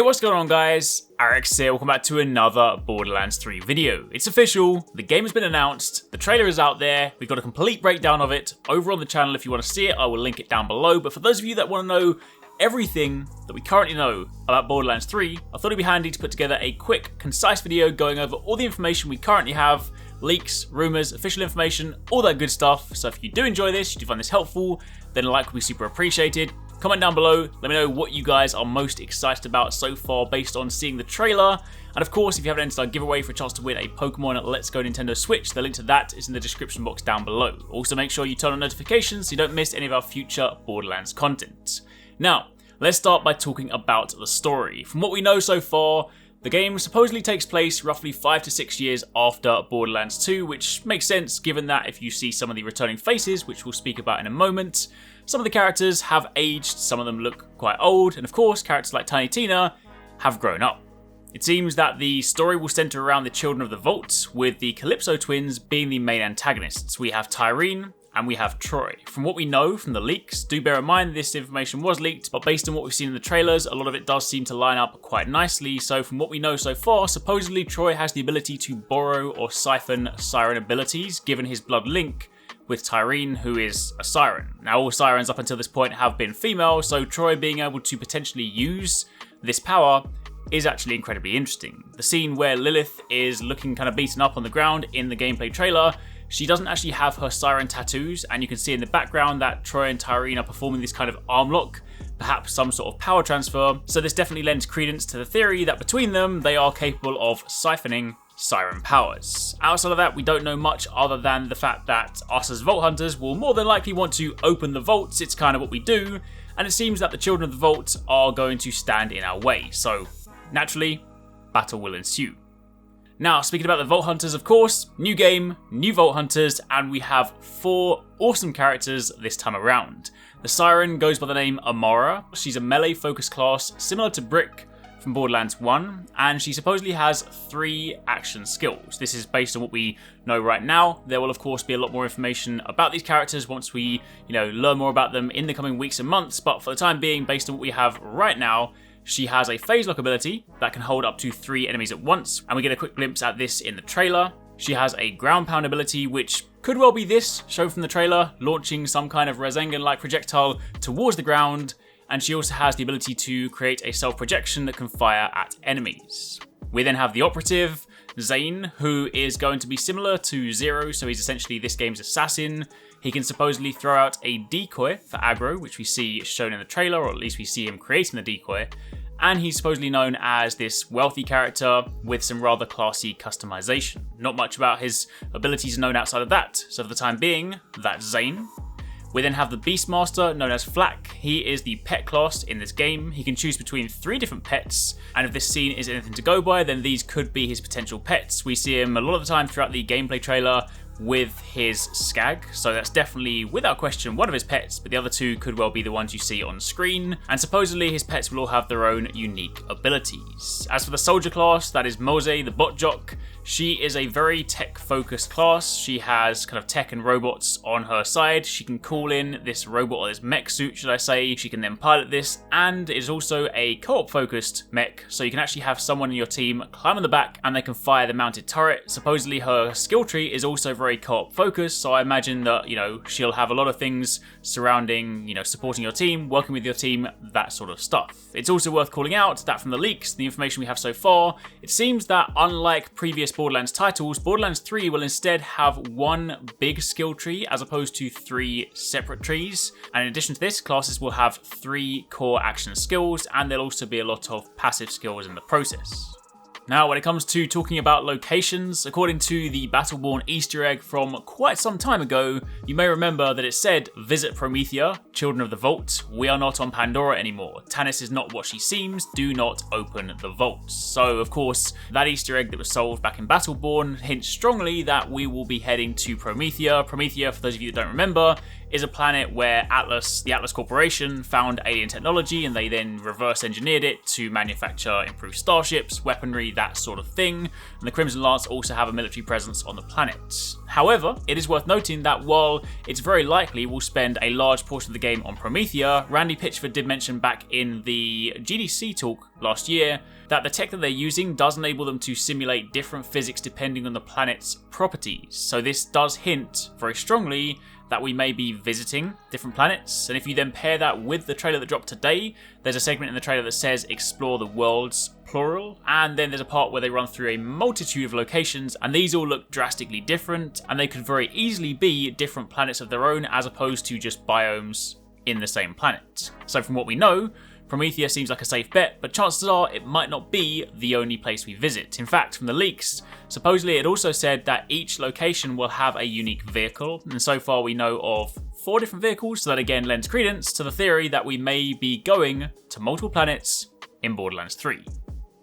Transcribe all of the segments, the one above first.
Hey, what's going on guys? Arekkz here, welcome back to another Borderlands 3 video. It's official, the game has been announced, the trailer is out there, we've got a complete breakdown of it over on the channel. If you want to see it, I will link it down below. But for those of you that want to know everything that we currently know about Borderlands 3, I thought it'd be handy to put together a quick, concise video going over all the information we currently have, leaks, rumors, official information, all that good stuff. So if you do enjoy this, you do find this helpful, then a like would be super appreciated. Comment down below, let me know what you guys are most excited about so far based on seeing the trailer. And of course, if you haven't entered our giveaway for a chance to win a Pokemon Let's Go Nintendo Switch, the link to that is in the description box down below. Also make sure you turn on notifications so you don't miss any of our future Borderlands content. Now, let's start by talking about the story. From what we know so far, the game supposedly takes place roughly 5 to 6 years after Borderlands 2, which makes sense given that if you see some of the returning faces, which we'll speak about in a moment, some of the characters have aged, some of them look quite old, and of course characters like Tiny Tina have grown up. It seems that the story will centre around the Children of the Vault, with the Calypso twins being the main antagonists. We have Tyreen and we have Troy. From what we know from the leaks, do bear in mind this information was leaked, but based on what we've seen in the trailers, a lot of it does seem to line up quite nicely. So from what we know so far, supposedly Troy has the ability to borrow or siphon siren abilities, given his blood link with Tyreen, who is a siren. Now all sirens up until this point have been female, so Troy being able to potentially use this power is actually incredibly interesting. The scene where Lilith is looking kind of beaten up on the ground in the gameplay trailer, she doesn't actually have her siren tattoos, and you can see in the background that Troy and Tyreen are performing this kind of arm lock, perhaps some sort of power transfer. So this definitely lends credence to the theory that between them, they are capable of siphoning siren powers. Outside of that, we don't know much other than the fact that us as Vault Hunters will more than likely want to open the vaults. It's kind of what we do, and it seems that the Children of the Vault are going to stand in our way. So naturally, battle will ensue. Now, speaking about the Vault Hunters, of course, new game, new Vault Hunters, and we have 4 awesome characters this time around. The Siren goes by the name Amara. She's a melee-focused class similar to Brick from Borderlands 1, and she supposedly has 3 action skills. This is based on what we know right now. There will of course be a lot more information about these characters once we, learn more about them in the coming weeks and months, but for the time being, based on what we have right now, she has a phase lock ability that can hold up to 3 enemies at once, and we get a quick glimpse at this in the trailer. She has a ground pound ability, which could well be this shown from the trailer, launching some kind of Rasengan-like projectile towards the ground, and she also has the ability to create a self-projection that can fire at enemies. We then have the operative, Zane, who is going to be similar to Zero, so he's essentially this game's assassin. He can supposedly throw out a decoy for aggro, which we see shown in the trailer, or at least we see him creating the decoy. And he's supposedly known as this wealthy character with some rather classy customization. Not much about his abilities known outside of that, so for the time being, that's Zane. We then have the Beastmaster, known as Flak. He is the pet class in this game. He can choose between 3 different pets, and if this scene is anything to go by, then these could be his potential pets. We see him a lot of the time throughout the gameplay trailer with his Skag, so that's definitely, without question, one of his pets, but the other 2 could well be the ones you see on screen, and supposedly his pets will all have their own unique abilities. As for the soldier class, that is Mose, the bot jock. She is a very tech-focused class. She has kind of tech and robots on her side. She can call in this robot, or this mech suit, should I say. She can then pilot this, and it is also a co-op-focused mech, so you can actually have someone in your team climb on the back, and they can fire the mounted turret. Supposedly her skill tree is also very co-op-focused, so I imagine that, she'll have a lot of things surrounding, supporting your team, working with your team, that sort of stuff. It's also worth calling out that from the leaks, the information we have so far, it seems that unlike previous Borderlands titles, Borderlands 3 will instead have 1 big skill tree as opposed to 3 separate trees. And in addition to this, classes will have 3 core action skills, and there'll also be a lot of passive skills in the process. Now, when it comes to talking about locations, according to the Battleborn Easter egg from quite some time ago, you may remember that it said, "Visit Promethea, Children of the Vault. We are not on Pandora anymore. Tannis is not what she seems. Do not open the vaults." So, of course, that Easter egg that was solved back in Battleborn hints strongly that we will be heading to Promethea. Promethea, for those of you that don't remember, is a planet where the Atlas Corporation found alien technology and they then reverse engineered it to manufacture improved starships, weaponry, that sort of thing. And the Crimson Lance also have a military presence on the planet. However, it is worth noting that while it's very likely we'll spend a large portion of the game on Promethea, Randy Pitchford did mention back in the GDC talk last year that the tech that they're using does enable them to simulate different physics depending on the planet's properties. So this does hint very strongly that we may be visiting different planets. And if you then pair that with the trailer that dropped today, there's a segment in the trailer that says explore the worlds, plural, and then there's a part where they run through a multitude of locations, and these all look drastically different, and they could very easily be different planets of their own as opposed to just biomes in the same planet. So from what we know, Promethea seems like a safe bet, but chances are it might not be the only place we visit. In fact, from the leaks, supposedly it also said that each location will have a unique vehicle, and so far we know of 4 different vehicles, so that again lends credence to the theory that we may be going to multiple planets in Borderlands 3.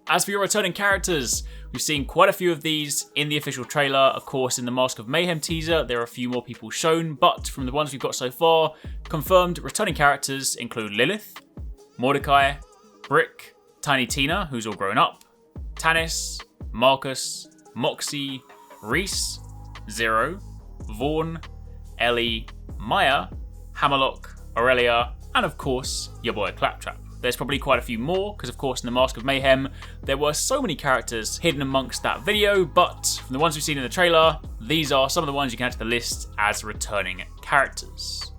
As for your returning characters, we've seen quite a few of these in the official trailer. Of course, in the Mask of Mayhem teaser, there are a few more people shown, but from the ones we've got so far, confirmed returning characters include Lilith, Mordecai, Brick, Tiny Tina, who's all grown up, Tannis, Marcus, Moxie, Reese, Zero, Vaughn, Ellie, Maya, Hammerlock, Aurelia, and of course, your boy Claptrap. There's probably quite a few more, because of course in the Mask of Mayhem, there were so many characters hidden amongst that video, but from the ones we've seen in the trailer, these are some of the ones you can add to the list as returning characters.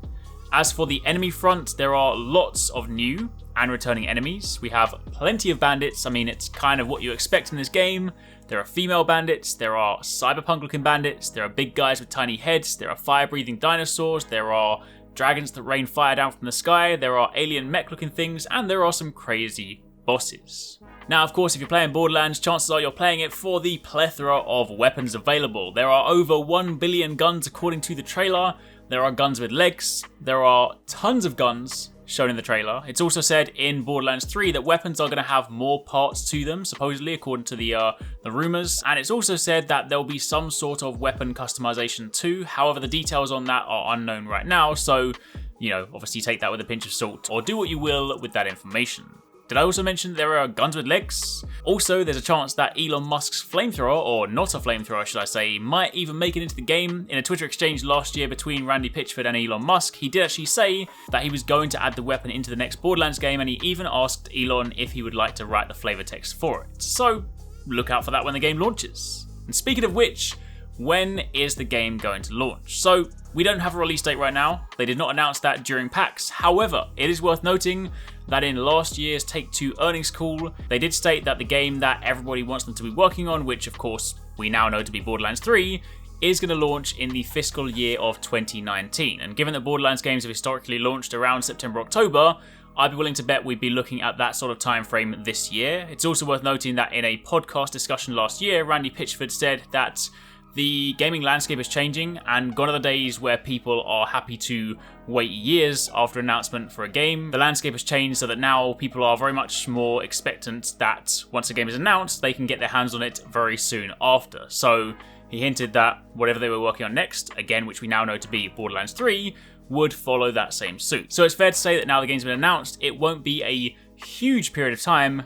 As for the enemy front, there are lots of new and returning enemies. We have plenty of bandits. I mean, it's kind of what you expect in this game. There are female bandits, there are cyberpunk looking bandits, there are big guys with tiny heads, there are fire-breathing dinosaurs, there are dragons that rain fire down from the sky, there are alien mech looking things, and there are some crazy bosses. Now, of course, if you're playing Borderlands, chances are you're playing it for the plethora of weapons available. There are over 1 billion guns according to the trailer. There are guns with legs. There are tons of guns shown in the trailer. It's also said in Borderlands 3 that weapons are going to have more parts to them, supposedly, according to the rumors. And it's also said that there'll be some sort of weapon customization too. However, the details on that are unknown right now. So, you know, obviously take that with a pinch of salt or do what you will with that information. Did I also mention there are guns with legs? Also, there's a chance that Elon Musk's flamethrower, or not a flamethrower should I say, might even make it into the game. In a Twitter exchange last year between Randy Pitchford and Elon Musk, he did actually say that he was going to add the weapon into the next Borderlands game, and he even asked Elon if he would like to write the flavor text for it. So, look out for that when the game launches. And speaking of which, when is the game going to launch? So, we don't have a release date right now. They did not announce that during PAX. However, it is worth noting that in last year's Take-Two earnings call, they did state that the game that everybody wants them to be working on, which of course we now know to be Borderlands 3, is going to launch in the fiscal year of 2019. And given that Borderlands games have historically launched around September, October, I'd be willing to bet we'd be looking at that sort of time frame this year. It's also worth noting that in a podcast discussion last year, Randy Pitchford said that the gaming landscape is changing, and gone are the days where people are happy to wait years after announcement for a game. The landscape has changed so that now people are very much more expectant that once a game is announced, they can get their hands on it very soon after. So he hinted that whatever they were working on next, again, which we now know to be Borderlands 3, would follow that same suit. So it's fair to say that now the game's been announced, it won't be a huge period of time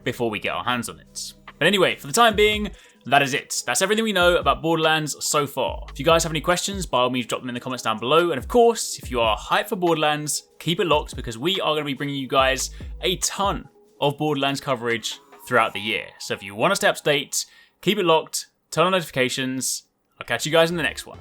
before we get our hands on it. But anyway, for the time being, that is it. That's everything we know about Borderlands so far. If you guys have any questions, by all means drop them in the comments down below. And of course, if you are hyped for Borderlands, keep it locked because we are going to be bringing you guys a ton of Borderlands coverage throughout the year. So if you want to stay up to date, keep it locked, turn on notifications. I'll catch you guys in the next one.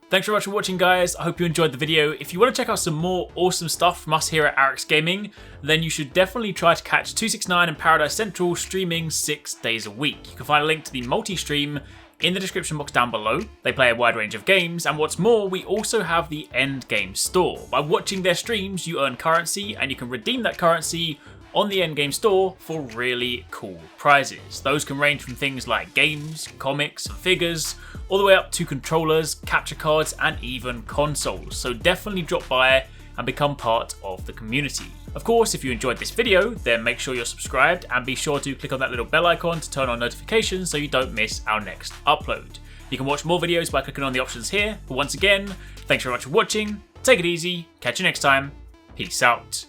Thanks very much for watching, guys. I hope you enjoyed the video. If you want to check out some more awesome stuff from us here at Arekkz Gaming, then you should definitely try to catch 269 and Paradise Central streaming 6 days a week. You can find a link to the multi-stream in the description box down below. They play a wide range of games, and what's more, we also have the Endgame store. By watching their streams, you earn currency, and you can redeem that currency on the Endgame store for really cool prizes. Those can range from things like games, comics, and figures, all the way up to controllers, capture cards, and even consoles. So definitely drop by and become part of the community. Of course, if you enjoyed this video, then make sure you're subscribed and be sure to click on that little bell icon to turn on notifications so you don't miss our next upload. You can watch more videos by clicking on the options here, but once again, thanks very much for watching, take it easy, catch you next time, peace out.